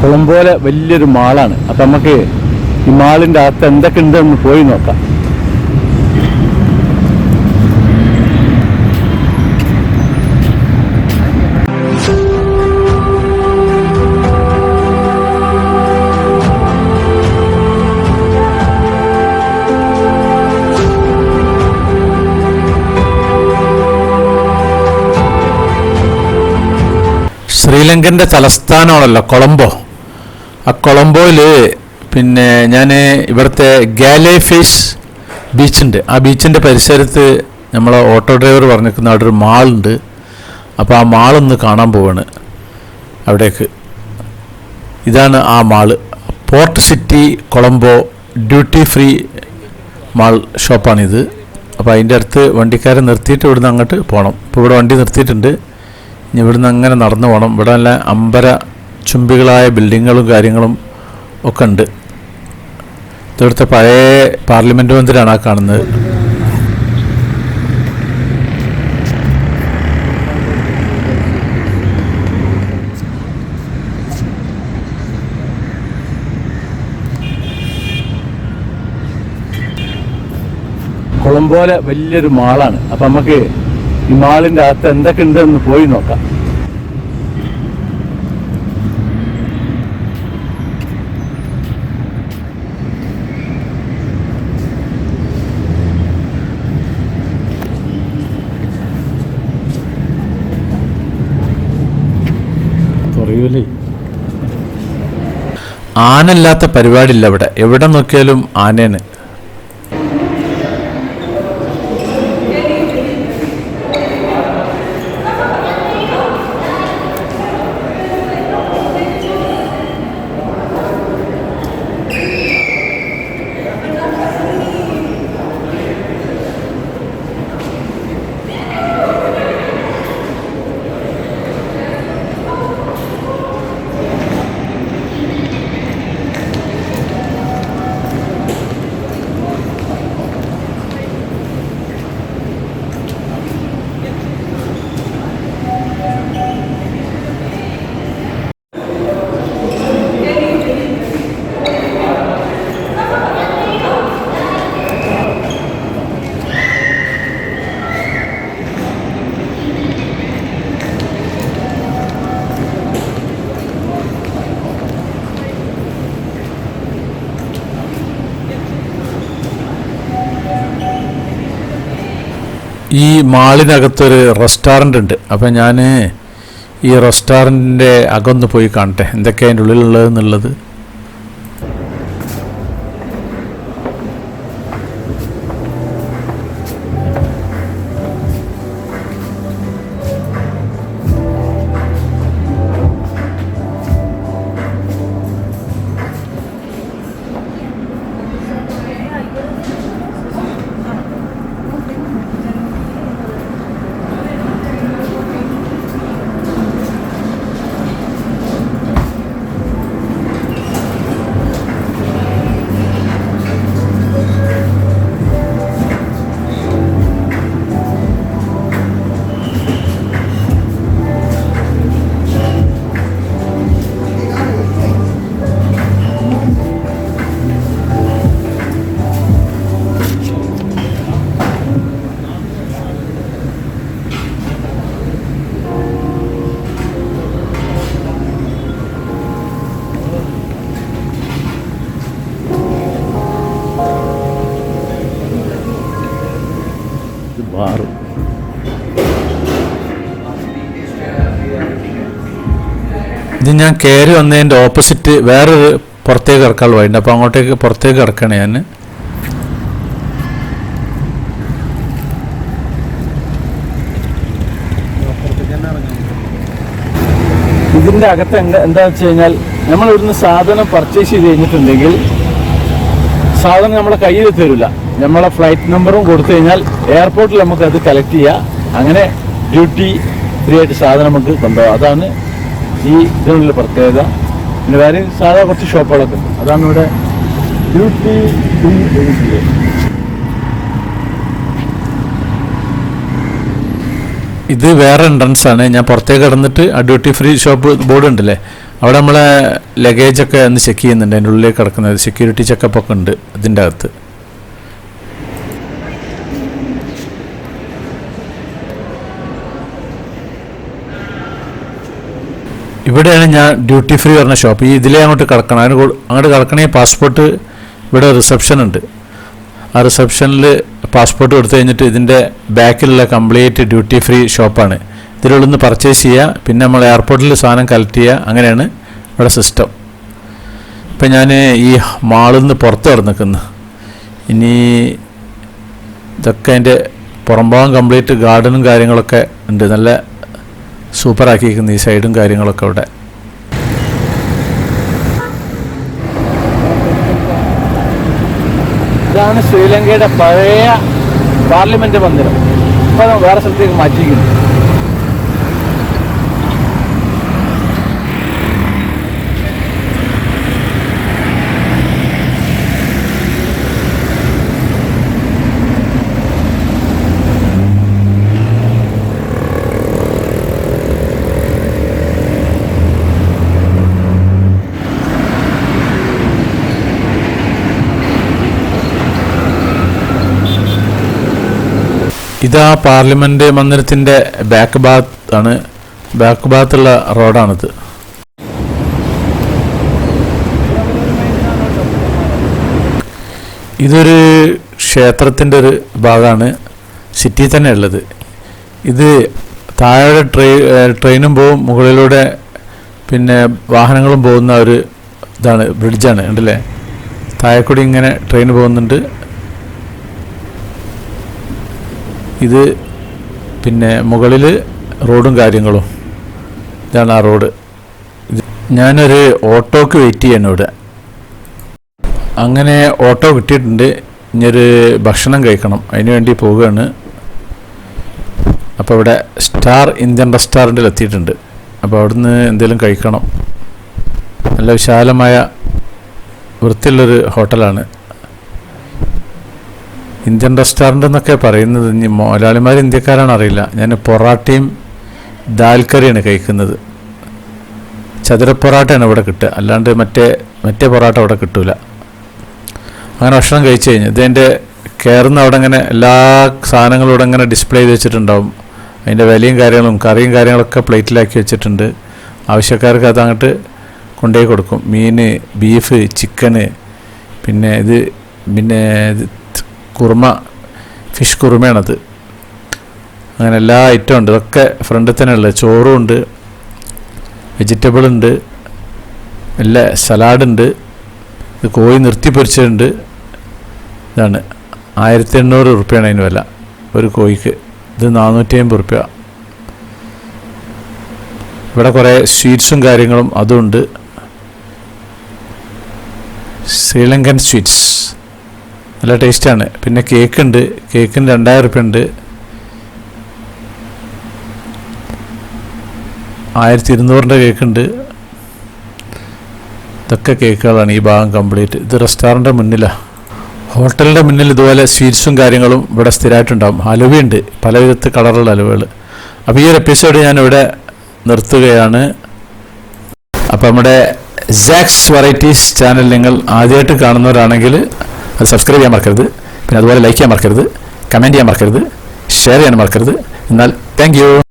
കൊളംബോയിലെ വലിയൊരു മാളാണ്. അപ്പം നമുക്ക് ഈ മാളിൻ്റെ അകത്ത് എന്തൊക്കെ ഉണ്ടെന്ന് പോയി നോക്കാം. ശ്രീലങ്കൻ്റെ തലസ്ഥാനമാണല്ലോ കൊളംബോ. ആ കൊളംബോയിൽ പിന്നെ ഞാൻ ഇവിടുത്തെ ഗാലേഫേസ് ബീച്ചുണ്ട്. ആ ബീച്ചിൻ്റെ പരിസരത്ത് നമ്മളെ ഓട്ടോ ഡ്രൈവർ പറഞ്ഞിരിക്കുന്ന അവിടെ ഒരു മാളുണ്ട്. അപ്പോൾ ആ മാളൊന്ന് കാണാൻ പോവാണ് അവിടേക്ക്. ഇതാണ് ആ mall, port city Colombo duty free mall ഷോപ്പാണിത്. അപ്പോൾ അതിൻ്റെ അടുത്ത് വണ്ടിക്കാരെ നിർത്തിയിട്ട് ഇവിടുന്ന് അങ്ങോട്ട് പോകണം. ഇപ്പോൾ ഇവിടെ വണ്ടി നിർത്തിയിട്ടുണ്ട്. ഇനി ഇവിടുന്ന് അങ്ങനെ നടന്നു പോകണം. ഇവിടെ നല്ല അമ്പര ചുംബികളായ ബിൽഡിങ്ങുകളും കാര്യങ്ങളും ഒക്കെ ഉണ്ട്. ഇവിടുത്തെ പഴയ പാർലമെൻറ്റ് മന്ദിരമാണ് ആ കാണുന്നത്. കൊളംബോയിലെ വലിയൊരു മാളാണ്. അപ്പം നമുക്ക് ഈ മാളിൻ്റെ അകത്ത് എന്തൊക്കെ ഉണ്ടെന്ന് പോയി നോക്കാം. ആനല്ലാത്ത പരിപാടിയില്ല ഇവിടെ. എവിടെ നോക്കിയാലും ആനയാണ്. ഈ മാളിനകത്തൊരു റെസ്റ്റോറൻ്റ് ഉണ്ട്. അപ്പം ഞാൻ ഈ റെസ്റ്റോറൻറ്റിൻ്റെ അകമൊന്ന് പോയി കാണട്ടെ എന്തൊക്കെയാണ് അതിൻ്റെ ഉള്ളിലുള്ളതെന്നുള്ളത്. ബാറ് ഇത് ഞാൻ കയറി വന്നതിൻ്റെ ഓപ്പോസിറ്റ് വേറൊരു പുറത്തേക്ക് ഇറക്കാനുള്ള വഴിയുണ്ട്. അപ്പോൾ അങ്ങോട്ടേക്ക് പുറത്തേക്ക് ഇറക്കണേ ഞാൻ. ഇതിൻ്റെ അകത്ത് എന്താണെന്ന് വെച്ച് കഴിഞ്ഞാൽ നമ്മൾ ഇവിടുന്ന് സാധനം പർച്ചേസ് ചെയ്ത് കഴിഞ്ഞിട്ടുണ്ടെങ്കിൽ സാധനം നമ്മളെ കയ്യിൽ തരില്ല. നമ്മളെ ഫ്ലൈറ്റ് നമ്പറും കൊടുത്തു കഴിഞ്ഞാൽ എയർപോർട്ടിൽ നമുക്കത് കളക്ട് ചെയ്യാം. അങ്ങനെ ഡ്യൂട്ടി ഫ്രീ ആയിട്ട് സാധനം നമുക്ക് കൊണ്ടുപോകാം. അതാണ് ഈ ഇതിനുള്ള പ്രത്യേകത. പിന്നെ വേറെ സാധാ കുറച്ച് ഷോപ്പുകളൊക്കെ ഉണ്ട്. അതാണ് ഇവിടെ ഡ്യൂട്ടി ഫ്രീ. ഇത് വേറെ എൻട്രൻസ് ആണ്. ഞാൻ പുറത്തേക്ക് കടന്നിട്ട് ആ ഡ്യൂട്ടി ഫ്രീ ഷോപ്പ് ബോർഡ് ഉണ്ടല്ലേ അവിടെ നമ്മളെ ലഗേജൊക്കെ ഒന്ന് ചെക്ക് ചെയ്യുന്നുണ്ട്. അതിൻ്റെ ഉള്ളിലേക്ക് കിടക്കുന്നത് സെക്യൂരിറ്റി ചെക്കപ്പൊക്കെ ഉണ്ട് ഇതിൻ്റെ അകത്ത്. ഇവിടെയാണ് ഞാൻ ഡ്യൂട്ടി ഫ്രീ പറഞ്ഞ ഷോപ്പ്. ഇതിലേ അങ്ങോട്ട് കിടക്കണം. അങ്ങോട്ട് കിടക്കണമെങ്കിൽ പാസ്പോർട്ട് ഇവിടെ റിസപ്ഷൻ ഉണ്ട്. ആ റിസപ്ഷനിൽ പാസ്പോർട്ട് കൊടുത്തു കഴിഞ്ഞിട്ട് ഇതിൻ്റെ ബാക്കിലുള്ള കംപ്ലീറ്റ് ഡ്യൂട്ടി ഫ്രീ ഷോപ്പാണ്. ഇതിലുള്ളിൽ നിന്ന് പർച്ചേസ് ചെയ്യുക, പിന്നെ നമ്മൾ എയർപോർട്ടിൽ സാധനം കളക്ട് ചെയ്യുക. അങ്ങനെയാണ് ഇവിടെ സിസ്റ്റം. ഇപ്പം ഞാൻ ഈ മാളിൽ നിന്ന് പുറത്ത് കിടന്നിക്കുന്നു. ഇനി ഇതൊക്കെ അതിൻ്റെ പുറംഭാഗം കംപ്ലീറ്റ് ഗാർഡനും കാര്യങ്ങളൊക്കെ ഉണ്ട്. നല്ല സൂപ്പറാക്കിയിരിക്കുന്നു ഈ സൈഡും കാര്യങ്ങളൊക്കെ ഇവിടെ. ഇതാണ് ശ്രീലങ്കയുടെ പഴയ പാർലമെൻറ്റ് മന്ദിരം. ഇപ്പോൾ വേറെ സ്ഥലത്തേക്ക് മാറ്റിയിരിക്കുന്നു. ഇതാ പാർലമെൻറ്റ് മന്ദിരത്തിൻ്റെ ബാക്ക് ഭാഗത്താണ്. ബാക്ക് ഭാഗത്തുള്ള റോഡാണിത്. ഇതൊരു ക്ഷേത്രത്തിൻ്റെ ഒരു ഭാഗമാണ്, സിറ്റി തന്നെ ഉള്ളത്. ഇത് താഴെ ട്രെയിനും പോവും, മുകളിലൂടെ പിന്നെ വാഹനങ്ങളും പോകുന്ന ഒരു ഇതാണ്, ബ്രിഡ്ജാണ്. ഉണ്ടല്ലേ, താഴെക്കൂടി ഇങ്ങനെ ട്രെയിൻ പോകുന്നുണ്ട്. ഇത് പിന്നെ മുകളിൽ റോഡും കാര്യങ്ങളും. ഇതാണ് ആ റോഡ്. ഞാനൊരു ഓട്ടോക്ക് വെയിറ്റ് ചെയ്യണം ഇവിടെ. അങ്ങനെ ഓട്ടോ കിട്ടിയിട്ടുണ്ട്. ഇനിയൊരു ഭക്ഷണം കഴിക്കണം, അതിന് വേണ്ടി പോവുകയാണ്. അപ്പോൾ ഇവിടെ സ്റ്റാർ ഇന്ത്യൻ റെസ്റ്റോറൻറ്റിൽ എത്തിയിട്ടുണ്ട്. അപ്പോൾ അവിടുന്ന് എന്തെങ്കിലും കഴിക്കണം. നല്ല വിശാലമായ വൃത്തിയുള്ളൊരു ഹോട്ടലാണ്. ഇന്ത്യൻ റെസ്റ്റോറൻ്റ് എന്നൊക്കെ പറയുന്നത്. ഇനി മലയാളിമാർ ഇന്ത്യക്കാരാണ് അറിയില്ല. ഞാൻ പൊറാട്ടയും ദാൽ കറിയാണ് കഴിക്കുന്നത്. ചതുര പൊറാട്ടയാണ് ഇവിടെ കിട്ടുക, അല്ലാണ്ട് മറ്റേ പൊറാട്ട ഇവിടെ കിട്ടില്ല. അങ്ങനെ ഭക്ഷണം കഴിച്ചു കഴിഞ്ഞു. ഇതെൻ്റെ കയറുന്ന അവിടെ ഇങ്ങനെ എല്ലാ സാധനങ്ങളും ഇവിടെ ഇങ്ങനെ ഡിസ്പ്ലേ ചെയ്ത് വെച്ചിട്ടുണ്ടാവും. അതിൻ്റെ വിലയും കാര്യങ്ങളും കറിയും കാര്യങ്ങളൊക്കെ പ്ലേറ്റിലാക്കി വെച്ചിട്ടുണ്ട്. ആവശ്യക്കാർക്ക് അത് അങ്ങോട്ട് കൊണ്ടുപോയി കൊടുക്കും. മീൻ, ബീഫ്, ചിക്കന്, പിന്നെ ഇത് കുറുമ, ഫിഷ് കുറുമയാണത്. അങ്ങനെ എല്ലാ ഐറ്റം ഉണ്ട്. ഇതൊക്കെ ഫ്രണ്ടിൽ തന്നെ ഉള്ളത്. ചോറും ഉണ്ട്, വെജിറ്റബിൾ ഉണ്ട്, എല്ലാ സലാഡുണ്ട്. ഇത് കോഴി നിർത്തി പൊരിച്ചിട്ടുണ്ട്. ഇതാണ് 1800 റുപ്യാണ് അതിന് വില ഒരു കോഴിക്ക്. ഇത് 450 റുപ്യ. ഇവിടെ കുറേ സ്വീറ്റ്സും കാര്യങ്ങളും അതുമുണ്ട്. ശ്രീലങ്കൻ സ്വീറ്റ്സ് നല്ല ടേസ്റ്റാണ്. പിന്നെ കേക്ക് ഉണ്ട്. കേക്കിന് 2000 റുപ്യ ഉണ്ട്. 1200 കേക്കുണ്ട്. ഇതൊക്കെ കേക്കുകളാണ് ഈ ഭാഗം കംപ്ലീറ്റ്. ഇത് റെസ്റ്റോറൻറ്റ് മുന്നിലാണ്. ഹോട്ടലിൻ്റെ മുന്നിൽ ഇതുപോലെ സ്വീറ്റ്സും കാര്യങ്ങളും ഇവിടെ സ്ഥിരമായിട്ടുണ്ടാകും. ഹലുവയുണ്ട്, പല വിധത്തിൽ കളറുള്ള ഹലുവകൾ. അപ്പോൾ ഈ ഒരു എപ്പിസോഡ് ഞാനിവിടെ നിർത്തുകയാണ്. അപ്പോൾ നമ്മുടെ സാക്സ് വെറൈറ്റീസ് ചാനൽ നിങ്ങൾ ആദ്യമായിട്ട് കാണുന്നവരാണെങ്കിൽ അത് സബ്സ്ക്രൈബ് ചെയ്യാൻ മറക്കരുത്. പിന്നെ അതുപോലെ ലൈക്ക് ചെയ്യാൻ മറക്കരുത്, കമൻറ്റ് ചെയ്യാൻ മറക്കരുത്, ഷെയർ ചെയ്യാൻ മറക്കരുത്. എന്നാൽ താങ്ക് യു.